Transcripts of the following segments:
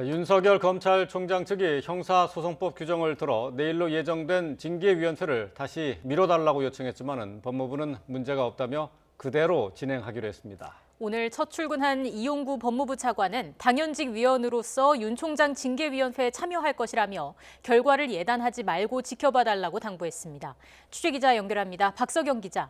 윤석열 검찰총장 측이 형사소송법 규정을 들어 내일로 예정된 징계위원회를 다시 미뤄달라고 요청했지만 법무부는 문제가 없다며 그대로 진행하기로 했습니다. 오늘 첫 출근한 이용구 법무부 차관은 당연직 위원으로서 윤 총장 징계위원회에 참여할 것이라며 결과를 예단하지 말고 지켜봐달라고 당부했습니다. 취재기자 연결합니다. 박석영 기자.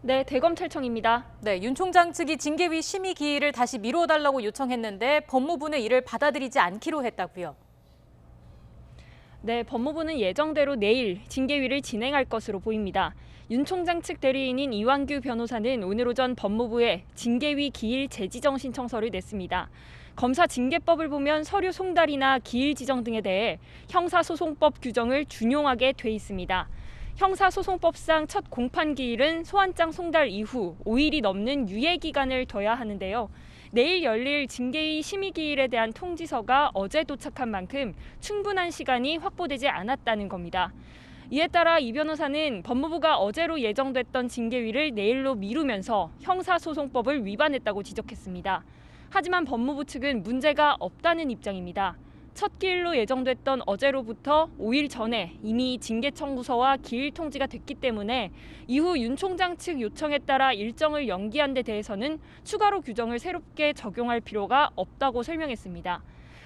네, 대검찰청입니다. 네, 윤 총장 측이 징계위 심의 기일을 다시 미뤄달라고 요청했는데 법무부는 이를 받아들이지 않기로 했다고요. 네, 법무부는 예정대로 내일 징계위를 진행할 것으로 보입니다. 윤 총장 측 대리인인 이완규 변호사는 오늘 오전 법무부에 징계위 기일 재지정 신청서를 냈습니다. 검사징계법을 보면 서류 송달이나 기일 지정 등에 대해 형사소송법 규정을 준용하게 돼 있습니다. 형사소송법상 첫 공판 기일은 소환장 송달 이후 5일이 넘는 유예 기간을 둬야 하는데요. 내일 열릴 징계위 심의 기일에 대한 통지서가 어제 도착한 만큼 충분한 시간이 확보되지 않았다는 겁니다. 이에 따라 이 변호사는 법무부가 어제로 예정됐던 징계위를 내일로 미루면서 형사소송법을 위반했다고 지적했습니다. 하지만 법무부 측은 문제가 없다는 입장입니다. 첫 기일로 예정됐던 어제로부터 5일 전에 이미 징계 청구서와 기일 통지가 됐기 때문에 이후 윤 총장 측 요청에 따라 일정을 연기한 데 대해서는 추가로 규정을 새롭게 적용할 필요가 없다고 설명했습니다.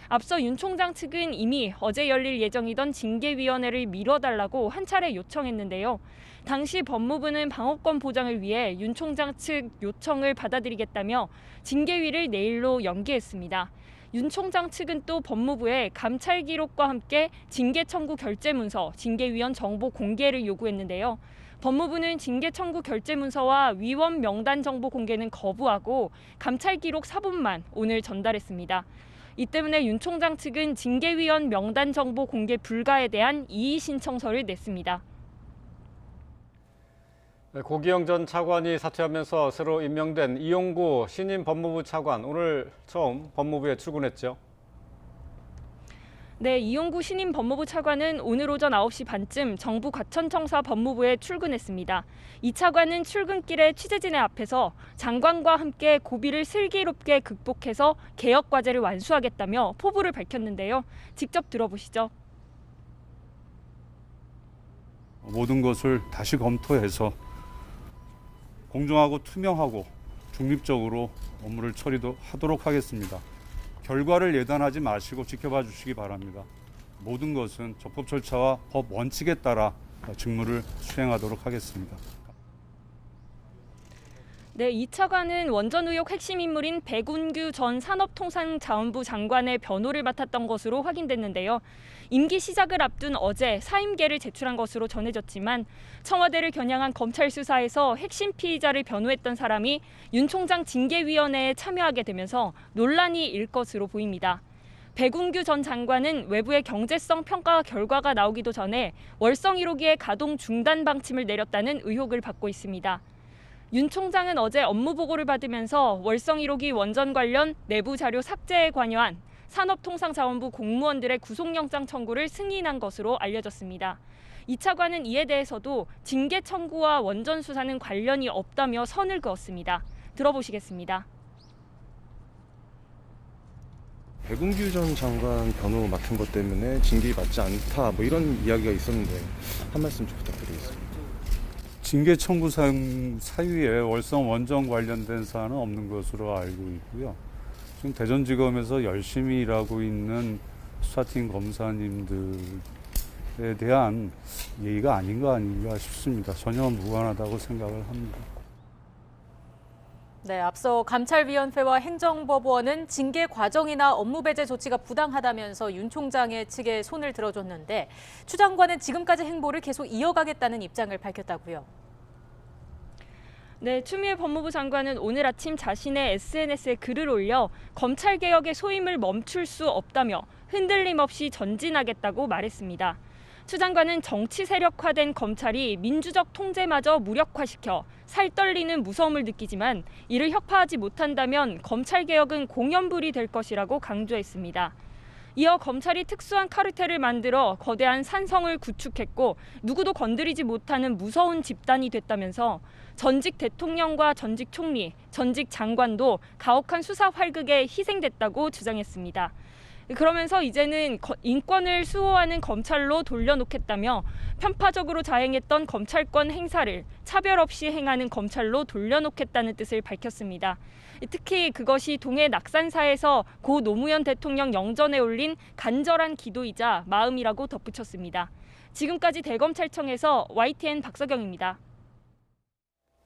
앞서 윤 총장 측은 이미 어제 열릴 예정이던 징계위원회를 미뤄달라고 한 차례 요청했는데요. 당시 법무부는 방어권 보장을 위해 윤 총장 측 요청을 받아들이겠다며 징계위를 내일로 연기했습니다. 윤 총장 측은 또 법무부에 감찰 기록과 함께 징계 청구 결재 문서, 징계위원 정보 공개를 요구했는데요. 법무부는 징계 청구 결재 문서와 위원 명단 정보 공개는 거부하고 감찰 기록 사본만 오늘 전달했습니다. 이 때문에 윤 총장 측은 징계위원 명단 정보 공개 불가에 대한 이의 신청서를 냈습니다. 고기영 전 차관이 사퇴하면서 새로 임명된 이용구 신임 법무부 차관, 오늘 처음 법무부에 출근했죠. 네, 이용구 신임 법무부 차관은 오늘 오전 9시 반쯤 정부 과천청사 법무부에 출근했습니다. 이 차관은 출근길에 취재진의 앞에서 장관과 함께 고비를 슬기롭게 극복해서 개혁 과제를 완수하겠다며 포부를 밝혔는데요. 직접 들어보시죠. 모든 것을 다시 검토해서 공정하고 투명하고 중립적으로 업무를 처리하도록 하겠습니다. 결과를 예단하지 마시고 지켜봐 주시기 바랍니다. 모든 것은 적법 절차와 법 원칙에 따라 직무를 수행하도록 하겠습니다. 네, 이 차관은 원전 의혹 핵심 인물인 백운규 전 산업통상자원부 장관의 변호를 맡았던 것으로 확인됐는데요. 임기 시작을 앞둔 어제 사임계를 제출한 것으로 전해졌지만 청와대를 겨냥한 검찰 수사에서 핵심 피의자를 변호했던 사람이 윤 총장 징계위원회에 참여하게 되면서 논란이 일 것으로 보입니다. 백운규 전 장관은 외부의 경제성 평가 결과가 나오기도 전에 월성 1호기의 가동 중단 방침을 내렸다는 의혹을 받고 있습니다. 윤 총장은 어제 업무 보고를 받으면서 월성 1호기 원전 관련 내부 자료 삭제에 관여한 산업통상자원부 공무원들의 구속영장 청구를 승인한 것으로 알려졌습니다. 이 차관은 이에 대해서도 징계 청구와 원전 수사는 관련이 없다며 선을 그었습니다. 들어보시겠습니다. 백운규 전 장관 변호 맡은 것 때문에 징계가 맞지 않다 이런 이야기가 있었는데 한 말씀 좀 부탁드리겠습니다. 징계 청구 사유에 월성 원전 관련된 사안은 없는 것으로 알고 있고요. 지금 대전지검에서 열심히 일하고 있는 수사팀 검사님들에 대한 예의가 아닌가 싶습니다. 전혀 무관하다고 생각을 합니다. 네, 앞서 감찰위원회와 행정법원은 징계 과정이나 업무 배제 조치가 부당하다면서 윤 총장의 측에 손을 들어줬는데 추 장관은 지금까지 행보를 계속 이어가겠다는 입장을 밝혔다고요. 네, 추미애 법무부 장관은 오늘 아침 자신의 SNS에 글을 올려 검찰개혁의 소임을 멈출 수 없다며 흔들림 없이 전진하겠다고 말했습니다. 추 장관은 정치 세력화된 검찰이 민주적 통제마저 무력화시켜 살떨리는 무서움을 느끼지만 이를 혁파하지 못한다면 검찰개혁은 공연불이 될 것이라고 강조했습니다. 이어 검찰이 특수한 카르텔을 만들어 거대한 산성을 구축했고 누구도 건드리지 못하는 무서운 집단이 됐다면서 전직 대통령과 전직 총리, 전직 장관도 가혹한 수사 활극에 희생됐다고 주장했습니다. 그러면서 이제는 인권을 수호하는 검찰로 돌려놓겠다며 편파적으로 자행했던 검찰권 행사를 차별 없이 행하는 검찰로 돌려놓겠다는 뜻을 밝혔습니다. 특히 그것이 동해 낙산사에서 고 노무현 대통령 영전에 올린 간절한 기도이자 마음이라고 덧붙였습니다. 지금까지 대검찰청에서 YTN 박서경입니다.